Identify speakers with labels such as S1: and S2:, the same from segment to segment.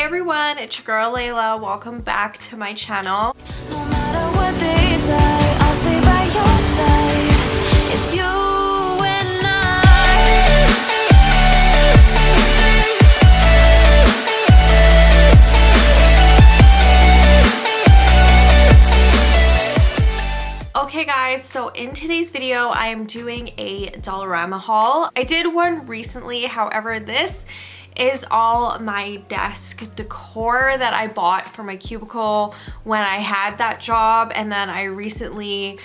S1: everyone, it's your girl Layla. Welcome back to my channel.
S2: No matter what they try, I'll stay by your side. It's you and
S1: Okay guys, so in today's video, I am doing a Dollarama haul. I did one recently, however, this is all my desk decor that I bought for my cubicle when I had that job, and then I recently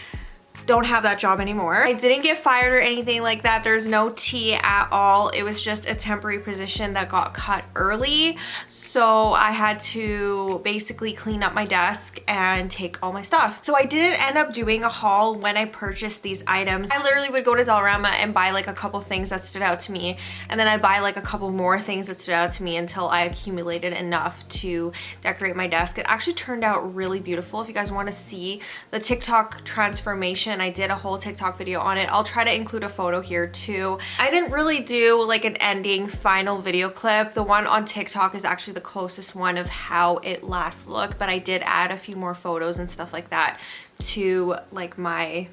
S1: don't have that job anymore. I didn't get fired or anything like that. There's no tea at all. It was just a temporary position that got cut early. So I had to basically clean up my desk and take all my stuff. So I didn't end up doing a haul when I purchased these items. I literally would go to Dollarama and buy like a couple things that stood out to me. And then I'd buy like a couple more things that stood out to me until I accumulated enough to decorate my desk. It actually turned out really beautiful. If you guys want to see the TikTok transformation, I did a whole TikTok video on it. I'll try to include a photo here too. I didn't really do like an ending final video clip. The one on TikTok is actually the closest one of how it last looked, but I did add a few more photos and stuff like that to like my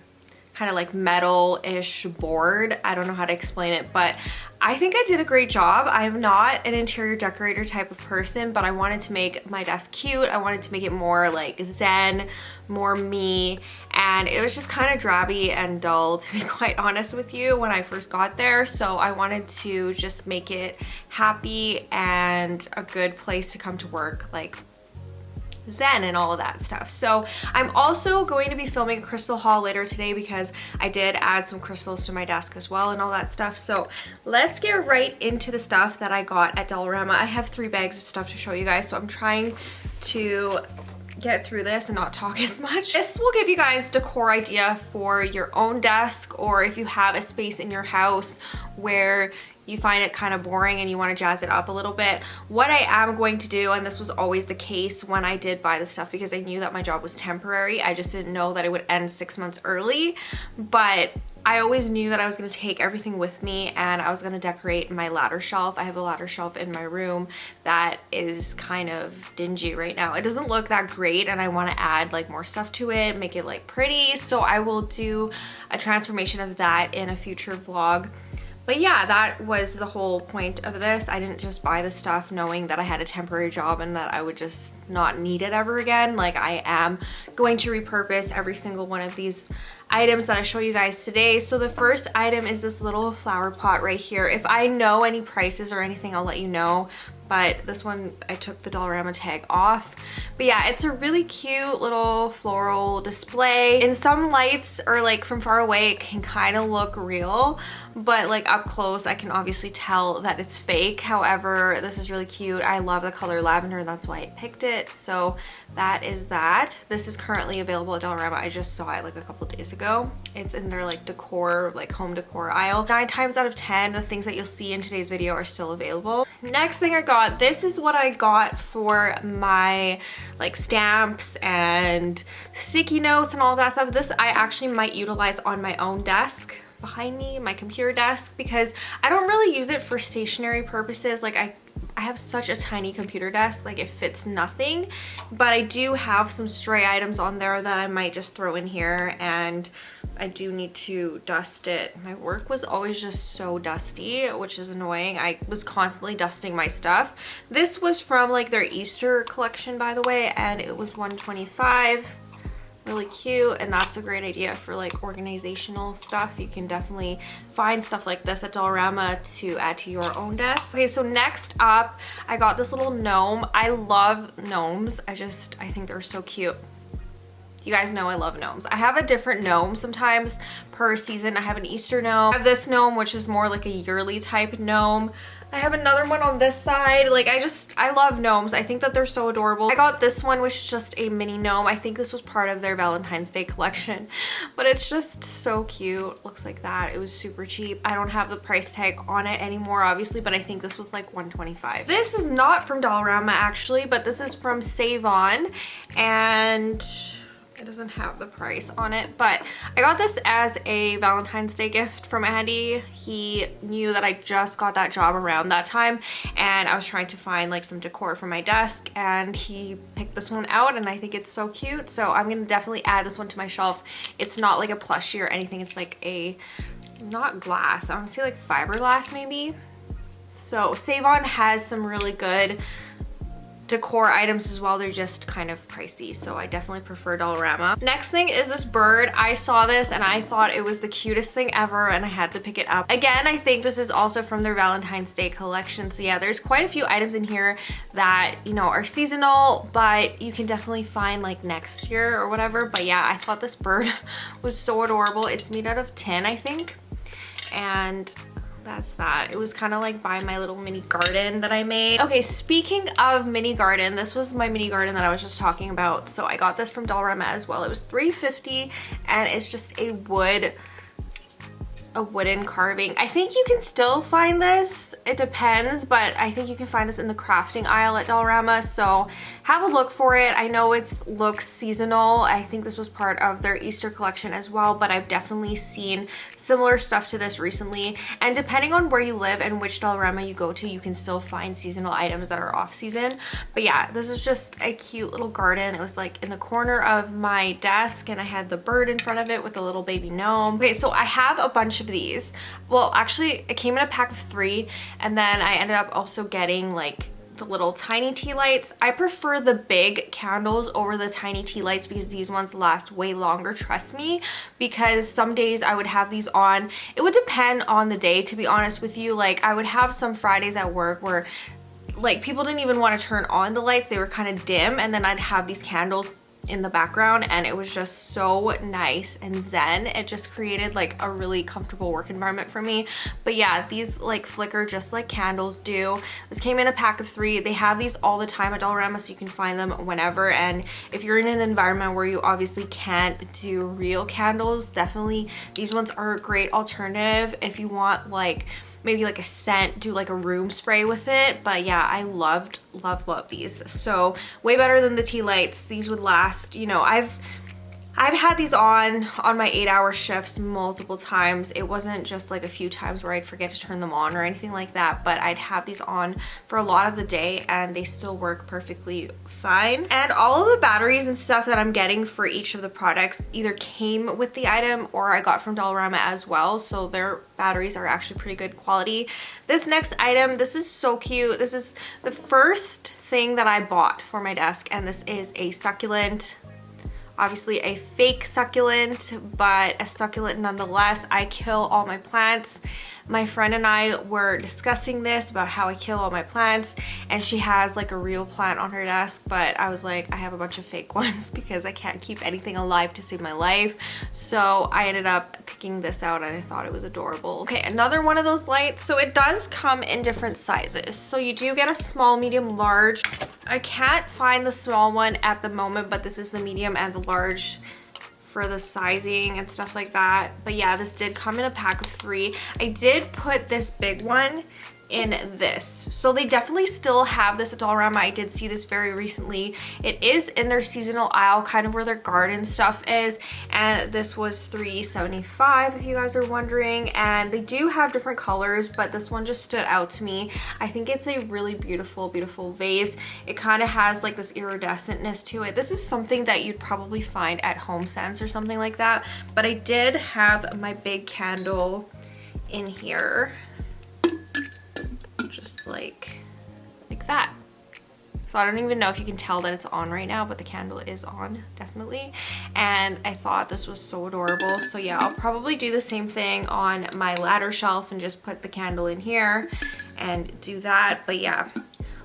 S1: kind of like metal-ish board. I don't know how to explain it, but I think I did a great job. I'm not an interior decorator type of person, but I wanted to make my desk cute. I wanted to make it more like zen, more me, and it was just kind of drabby and dull, to be quite honest with you, when I first got there. So I wanted to just make it happy and a good place to come to work, like zen and all of that stuff. So I'm also going to be filming a crystal haul later today because I did add some crystals to my desk as well and all that stuff. So let's get right into the stuff that I got at Dollarama. I have 3 bags of stuff to show you guys, so I'm trying to get through this and not talk as much. This will give you guys decor idea for your own desk, or if you have a space in your house where you find it kind of boring and you want to jazz it up a little bit. What I am going to do, and this was always the case when I did buy the stuff because I knew that my job was temporary, I just didn't know that it would end 6 months early, but I always knew that I was going to take everything with me and I was going to decorate my ladder shelf. I have a ladder shelf in my room that is kind of dingy right now. It doesn't look that great and I want to add like more stuff to it, make it like pretty. So I will do a transformation of that in a future vlog. But yeah, that was the whole point of this. I didn't just buy the stuff knowing that I had a temporary job and that I would just not need it ever again. Like, I am going to repurpose every single one of these items that I show you guys today. So the first item is this little flower pot right here. If I know any prices or anything, I'll let you know. But this one, I took the Dollarama tag off. But yeah, it's a really cute little floral display. In some lights or like from far away, it can kind of look real, but like up close, I can obviously tell that it's fake. However, this is really cute. I love the color lavender. That's why I picked it. So that is that. This is currently available at Dollarama. I just saw it like a couple days ago. It's in their like decor, like home decor aisle. 9 times out of 10, the things that you'll see in today's video are still available. Next thing I got, this is what I got for my like stamps and sticky notes and all that stuff. This I actually might utilize on my own desk behind me, my computer desk, because I don't really use it for stationary purposes. Like I have such a tiny computer desk, like it fits nothing, but I do have some stray items on there that I might just throw in here, and I do need to dust it. My work was always just so dusty, which is annoying. I was constantly dusting my stuff. This was from like their Easter collection, by the way, and it was $125. Really cute, and that's a great idea for like organizational stuff. You can definitely find stuff like this at Dollarama to add to your own desk. Okay, so next up, I got this little gnome. I love gnomes. I think they're so cute. You guys know I love gnomes. I have a different gnome sometimes per season. I have an Easter gnome. I have this gnome, which is more like a yearly type gnome. I have another one on this side. Like I love gnomes. I think that they're so adorable. I got this one, which is just a mini gnome. I think this was part of their Valentine's Day collection, but it's just so cute. Looks like that. It was super cheap. I don't have the price tag on it anymore, obviously, but I think this was like $125. This is not from Dollarama actually, but this is from Save On, and It doesn't have the price on it, but I got this as a Valentine's Day gift from Andy. He knew that I just got that job around that time, and I was trying to find like some decor for my desk, and he picked this one out, and I think it's so cute. So I'm gonna definitely add this one to my shelf. It's not like a plushie or anything. It's like a, not glass, I want to say like fiberglass maybe. So Save On has some really good decor items as well. They're just kind of pricey, so I definitely prefer Dollarama. Next thing is this bird. I saw this and I thought it was the cutest thing ever, and I had to pick it up. Again, I think this is also from their Valentine's Day collection. So yeah, there's quite a few items in here that, you know, are seasonal, but you can definitely find like next year or whatever. But yeah, I thought this bird was so adorable. It's made out of tin, I think, and that's that. It was kind of like by my little mini garden that I made. Okay, speaking of mini garden, this was my mini garden that I was just talking about. So I got this from Dollarama as well. It was $3.50, and it's just a wooden carving. I think you can still find this. It depends, but I think you can find this in the crafting aisle at Dollarama. So have a look for it. I know it looks seasonal. I think this was part of their Easter collection as well, but I've definitely seen similar stuff to this recently. And depending on where you live and which Dollarama you go to, you can still find seasonal items that are off season. But yeah, this is just a cute little garden. It was like in the corner of my desk, and I had the bird in front of it with a little baby gnome. Okay, so I have a bunch of these. Well, actually, it came in a pack of 3, and then I ended up also getting like the little tiny tea lights. I prefer the big candles over the tiny tea lights because these ones last way longer, trust me, because some days I would have these on. It would depend on the day, to be honest with you. Like I would have some Fridays at work where like people didn't even want to turn on the lights, they were kind of dim, and then I'd have these candles in the background, and it was just so nice and zen. It just created like a really comfortable work environment for me. But yeah, these like flicker just like candles do. This came in a pack of 3. They have these all the time at Dollarama, so you can find them whenever. And if you're in an environment where you obviously can't do real candles, definitely these ones are a great alternative if you want like maybe like a scent, do like a room spray with it. But yeah, I love these. So way better than the tea lights. These would last, you know, I've had these on my 8-hour shifts multiple times. It wasn't just like a few times where I'd forget to turn them on or anything like that, but I'd have these on for a lot of the day, and they still work perfectly fine. And all of the batteries and stuff that I'm getting for each of the products either came with the item or I got from Dollarama as well, so their batteries are actually pretty good quality. This next item, this is so cute. This is the first thing that I bought for my desk, and this is a succulent. Obviously a fake succulent, but a succulent nonetheless. I kill all my plants. My friend and I were discussing this about how I kill all my plants, and she has like a real plant on her desk, but I was like, I have a bunch of fake ones because I can't keep anything alive to save my life. So I ended up picking this out, and I thought it was adorable. Okay, another one of those lights. So it does come in different sizes. So you do get a small, medium, large. I can't find the small one at the moment, but this is the medium and the large for the sizing and stuff like that. But yeah, this did come in a pack of 3. I did put this big one in this. So they definitely still have this at Dollarama. I did see this very recently. It is in their seasonal aisle, kind of where their garden stuff is. And this was $3.75 if you guys are wondering. And they do have different colors, but this one just stood out to me. I think it's a really beautiful, beautiful vase. It kind of has like this iridescentness to it. This is something that you'd probably find at HomeSense or something like that. But I did have my big candle in here. Just like that. So I don't even know if you can tell that it's on right now, but the candle is on, definitely. And I thought this was so adorable. So yeah, I'll probably do the same thing on my ladder shelf and just put the candle in here and do that. But yeah,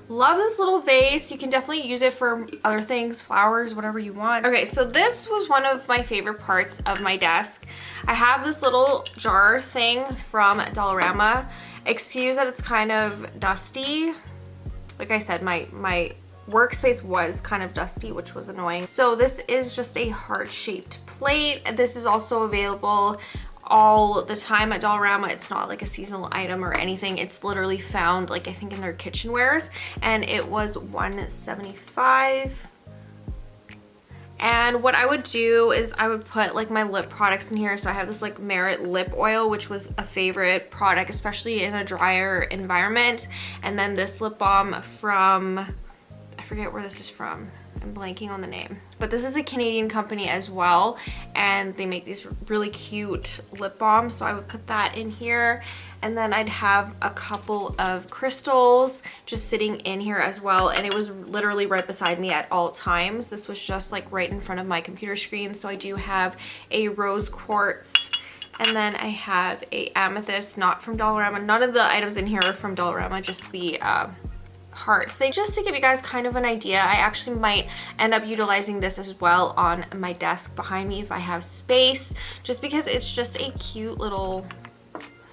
S1: love this little vase. You can definitely use it for other things, flowers, whatever you want. Okay, so this was one of my favorite parts of my desk. I have this little jar thing from Dollarama. Excuse that it's kind of dusty. Like I said, my workspace was kind of dusty, which was annoying. So this is just a heart-shaped plate. This is also available all the time at Dollarama. It's not like a seasonal item or anything. It's literally found like I think in their kitchenwares, and it was $1.75. And what I would do is I would put like my lip products in here. So I have this like Merit lip oil, which was a favorite product, especially in a drier environment. And then this lip balm from, I forget where this is from. I'm blanking on the name, but this is a Canadian company as well, and they make these really cute lip balms. So I would put that in here, and then I'd have a couple of crystals just sitting in here as well, and it was literally right beside me at all times. This was just like right in front of my computer screen. So I do have a rose quartz, and then I have a amethyst, not from Dollarama. None of the items in here are from Dollarama, just the heart thing. Just to give you guys kind of an idea, I actually might end up utilizing this as well on my desk behind me if I have space, just because it's just a cute little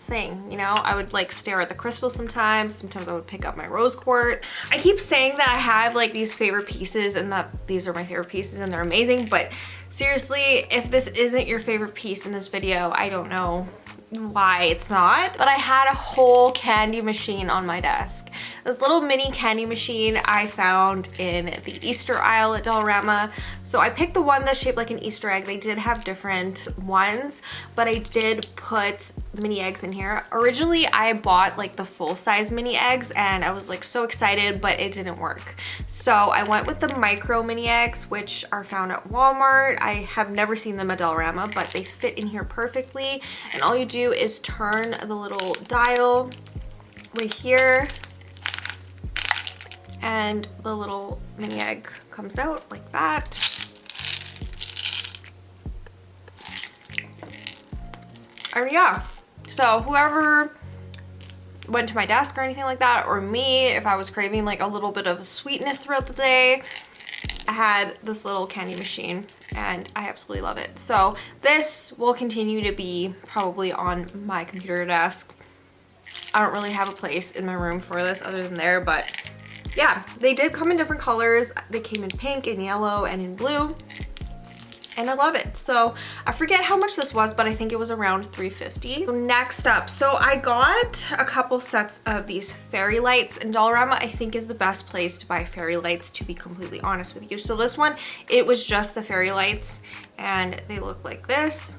S1: thing, you know. I would like stare at the crystal sometimes I would pick up my rose quartz. I keep saying that I have like these favorite pieces and that these are my favorite pieces and they're amazing, but seriously, if this isn't your favorite piece in this video, I don't know why it's not. But I had a whole candy machine on my desk. This little mini candy machine I found in the Easter aisle at Dollarama. So I picked the one that's shaped like an Easter egg. They did have different ones, but I did put the mini eggs in here. Originally, I bought like the full-size mini eggs and I was like so excited, but it didn't work. So I went with the micro mini eggs, which are found at Walmart. I have never seen them at Dollarama, but they fit in here perfectly. And all you do is turn the little dial right here, and the little mini egg comes out like that. And yeah, so whoever went to my desk or anything like that, or me, if I was craving like a little bit of sweetness throughout the day, I had this little candy machine and I absolutely love it. So this will continue to be probably on my computer desk. I don't really have a place in my room for this other than there, but yeah, they did come in different colors. They came in pink and yellow and in blue, and I love it. So I forget how much this was, but I think it was around $3.50. So next up, so I got a couple sets of these fairy lights, and Dollarama I think is the best place to buy fairy lights, to be completely honest with you. So this one, it was just the fairy lights and they look like this.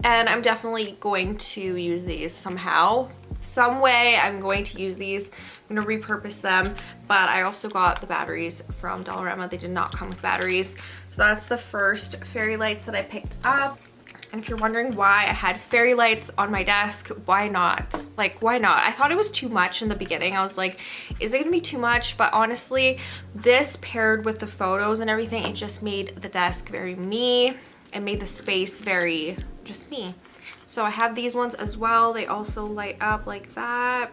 S1: And I'm definitely going to use these somehow. Some way I'm going to use these. I'm gonna repurpose them, but I also got the batteries from Dollarama. They did not come with batteries. So that's the first fairy lights that I picked up. And if you're wondering why I had fairy lights on my desk, why not? Like, why not? I thought it was too much in the beginning. I was like, is it gonna be too much? But honestly, this paired with the photos and everything, it just made the desk very me. It made the space very just me. So I have these ones as well. They also light up like that.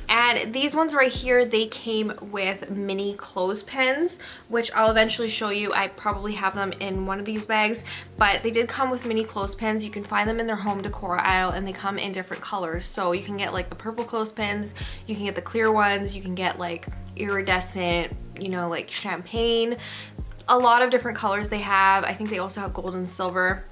S1: And these ones right here, they came with mini clothespins, which I'll eventually show you. I probably have them in one of these bags, but they did come with mini clothespins. You can find them in their home decor aisle, and they come in different colors. So you can get like the purple clothespins, you can get the clear ones, you can get like iridescent, you know, like champagne. A lot of different colors they have. I think they also have gold and silver.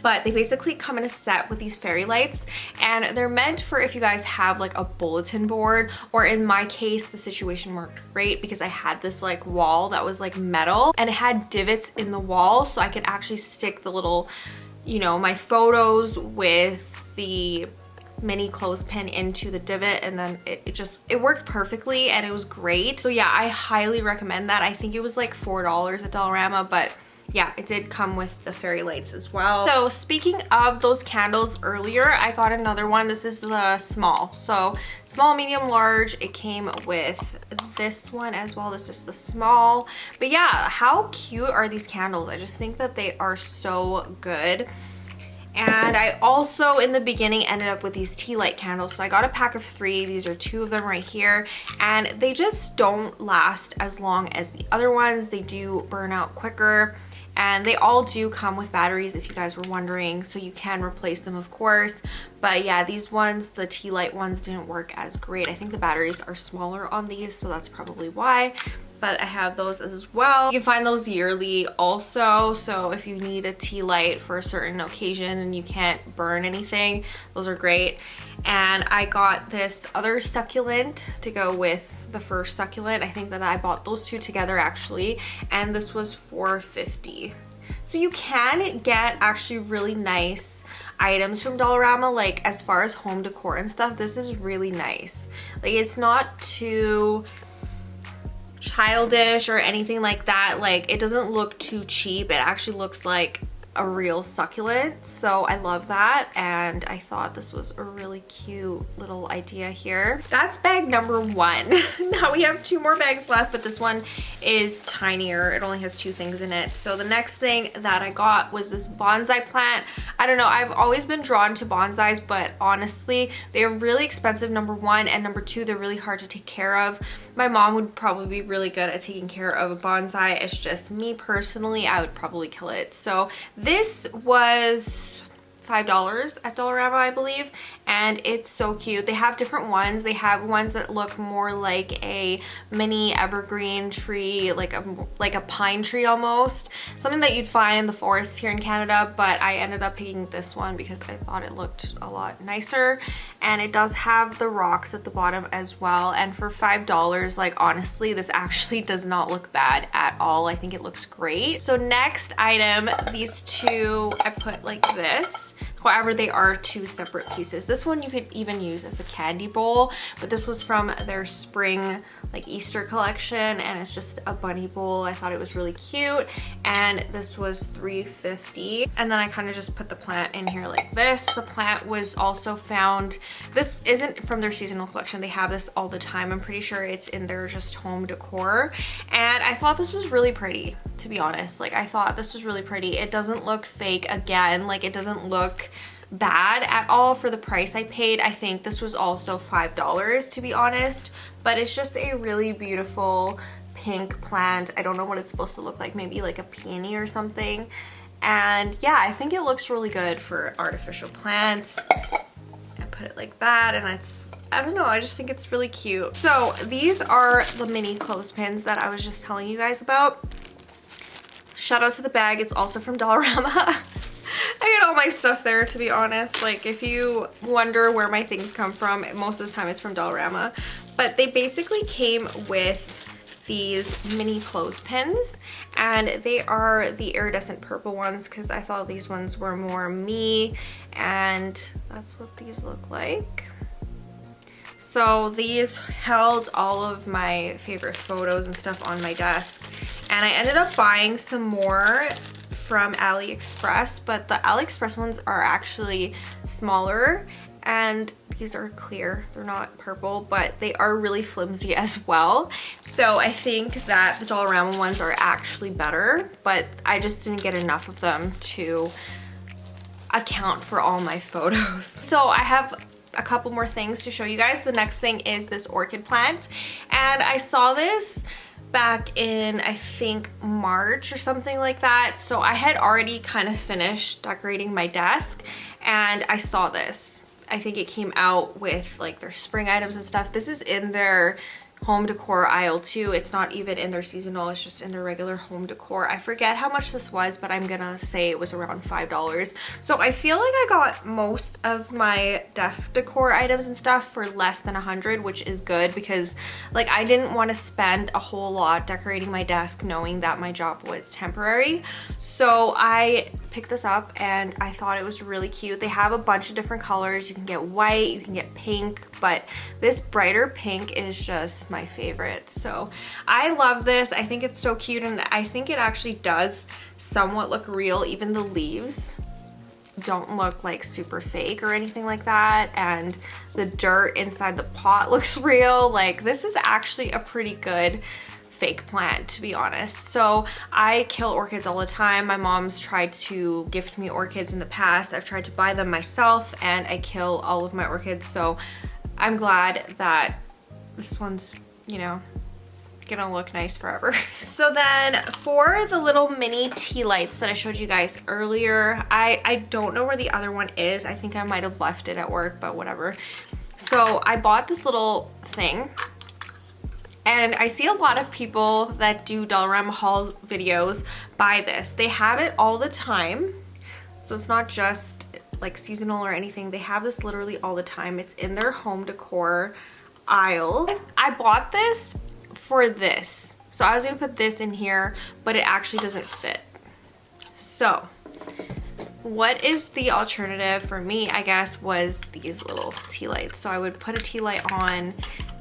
S1: But they basically come in a set with these fairy lights, and they're meant for if you guys have like a bulletin board, or in my case the situation worked great because I had this like wall that was like metal and it had divots in the wall, so I could actually stick the little, you know, my photos with the mini clothespin into the divot, and then it worked perfectly and it was great. So yeah, I highly recommend that. I think it was like $4 at Dollarama, but yeah, it did come with the fairy lights as well. So speaking of those candles earlier, I got another one. This is the small. So small, medium, large. It came with this one as well. This is the small. But yeah, how cute are these candles? I just think that they are so good. And I also, in the beginning, ended up with these tea light candles. So I got a pack of 3. These are 2 of them right here. And they just don't last as long as the other ones. They do burn out quicker. And they all do come with batteries, if you guys were wondering, so you can replace them, of course. But yeah, these ones, the tea light ones, didn't work as great. I think the batteries are smaller on these, so that's probably why. But I have those as well. You can find those yearly also, so if you need a tea light for a certain occasion and you can't burn anything, those are great. And I got this other succulent to go with the first succulent. I think that I bought those two together actually, and this was $4.50. So you can get actually really nice items from Dollarama, like as far as home decor and stuff. This is really nice. Like, it's not too childish or anything like that. Like, it doesn't look too cheap. It actually looks like a real succulent, so I love that, and I thought this was a really cute little idea here. That's bag number 1. Now we have 2 more bags left, but this one is tinier. It only has 2 things in it. So the next thing that I got was this bonsai plant. I don't know, I've always been drawn to bonsais, but honestly they are really expensive, number 1, and number 2, they're really hard to take care of. My mom would probably be really good at taking care of a bonsai. It's just me personally, I would probably kill it. So this was $5 at Dollarama, I believe, and it's so cute. They have different ones. They have ones that look more like a mini evergreen tree, like a pine tree almost, something that you'd find in the forest here in Canada, but I ended up picking this one because I thought it looked a lot nicer, and it does have the rocks at the bottom as well. And for $5, like, honestly, this actually does not look bad at all. I think it looks great. So next item, these two I put like this. However, they are 2 separate pieces. This one you could even use as a candy bowl, but this was from their spring, like, Easter collection, and it's just a bunny bowl. I thought it was really cute, and this was $3.50. And then I kind of just put the plant in here like this. The plant was also found, this isn't from their seasonal collection. They have this all the time. I'm pretty sure it's in their just home decor, and I thought this was really pretty, to be honest. Like, I thought this was really pretty. It doesn't look fake again. Like, it doesn't look bad at all for the price I paid. I think this was also $5, to be honest, but it's just a really beautiful pink plant. I don't know what it's supposed to look like, maybe like a peony or something. And yeah, I think it looks really good for artificial plants. I put it like that, and it's, I don't know, I just think it's really cute. So these are the mini clothespins that I was just telling you guys about. Shout out to the bag. It's also from Dollarama. I get all my stuff there, to be honest. Like, if you wonder where my things come from, most of the time it's from Dollarama. But they basically came with these mini clothespins, and they are the iridescent purple ones because I thought these ones were more me, and that's what these look like. So these held all of my favorite photos and stuff on my desk, and I ended up buying some more from AliExpress, but the AliExpress ones are actually smaller, and these are clear. They're not purple, but they are really flimsy as well. So I think that the Dollarama ones are actually better, but I just didn't get enough of them to account for all my photos. So I have a couple more things to show you guys. The next thing is this orchid plant, and I saw this back in, I think, March or something like that. So I had already kind of finished decorating my desk, and I saw this. I think it came out with like their spring items and stuff. This is in their home decor aisle too. It's not even in their seasonal, it's just in their regular home decor. I forget how much this was, but I'm gonna say it was around $5. So I feel like I got most of my desk decor items and stuff for less than $100, which is good because, like, I didn't want to spend a whole lot decorating my desk knowing that my job was temporary. So I picked this up and I thought it was really cute. They have a bunch of different colors. You can get white, you can get pink, but this brighter pink is just my favorite. So I love this. I think it's so cute, and I think it actually does somewhat look real. Even the leaves don't look like super fake or anything like that, and the dirt inside the pot looks real. Like, this is actually a pretty good fake plant, to be honest. So I kill orchids all the time. My mom's tried to gift me orchids in the past. I've tried to buy them myself, and I kill all of my orchids. So I'm glad that this one's, you know, gonna look nice forever. So then for the little mini tea lights that I showed you guys earlier, I don't know where the other one is. I think I might have left it at work, but whatever. So I bought this little thing, and I see a lot of people that do Dollarama Haul videos buy this. They have it all the time. So it's not just like seasonal or anything. They have this literally all the time. It's in their home decor aisle. I bought this for this. So I was gonna put this in here, but it actually doesn't fit. So what is the alternative for me, I guess, was these little tea lights. So I would put a tea light on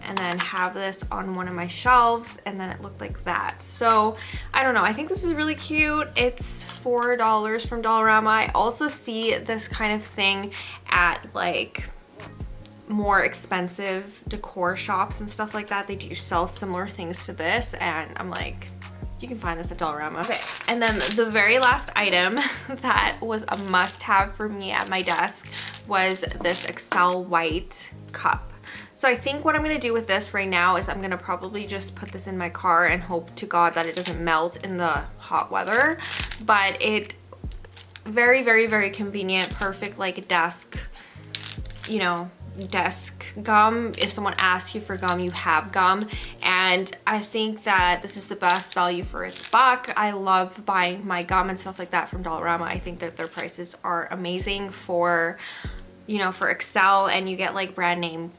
S1: and then have this on one of my shelves, and then it looked like that. So I don't know, I think this is really cute. It's $4 from Dollarama. I also see this kind of thing at like more expensive decor shops and stuff like that. They do sell similar things to this, and I'm like, you can find this at Dollarama. Okay, and then the very last item that was a must-have for me at my desk was this Excel white cup. So I think what I'm gonna do with this right now is I'm gonna probably just put this in my car and hope to God that it doesn't melt in the hot weather. But it very, very, very convenient, perfect like desk, you know, desk gum. If someone asks you for gum, you have gum. And I think that this is the best value for its buck. I love buying my gum and stuff like that from Dollarama. I think that their prices are amazing for, you know, for Excel, and you get like brand name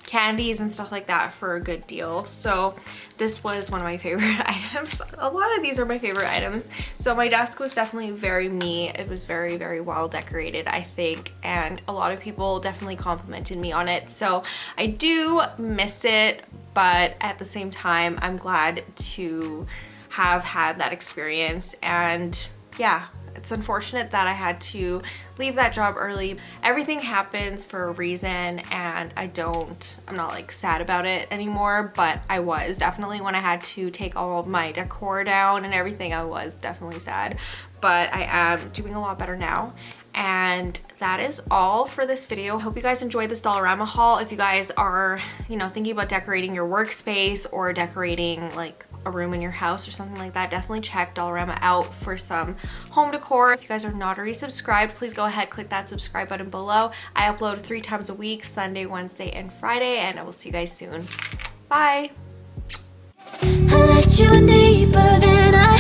S1: candies and stuff like that for a good deal. So this was one of my favorite items. A lot of these are my favorite items. So my desk was definitely very me. It was very, very well decorated, I think, and a lot of people definitely complimented me on it. So I do miss it, but at the same time, I'm glad to have had that experience. And yeah, it's unfortunate that I had to leave that job early. Everything happens for a reason, and I'm not like sad about it anymore, but I was definitely, when I had to take all of my decor down and everything, I was definitely sad, but I am doing a lot better now. And that is all for this video. Hope you guys enjoyed this Dollarama haul. If you guys are, you know, thinking about decorating your workspace or decorating like a room in your house or something like that, definitely check Dollarama out for some home decor. If you guys are not already subscribed, please go ahead, click that subscribe button below. I upload 3 times a week, Sunday, Wednesday, and Friday, and I will see you guys soon. Bye.
S2: I let you deeper than I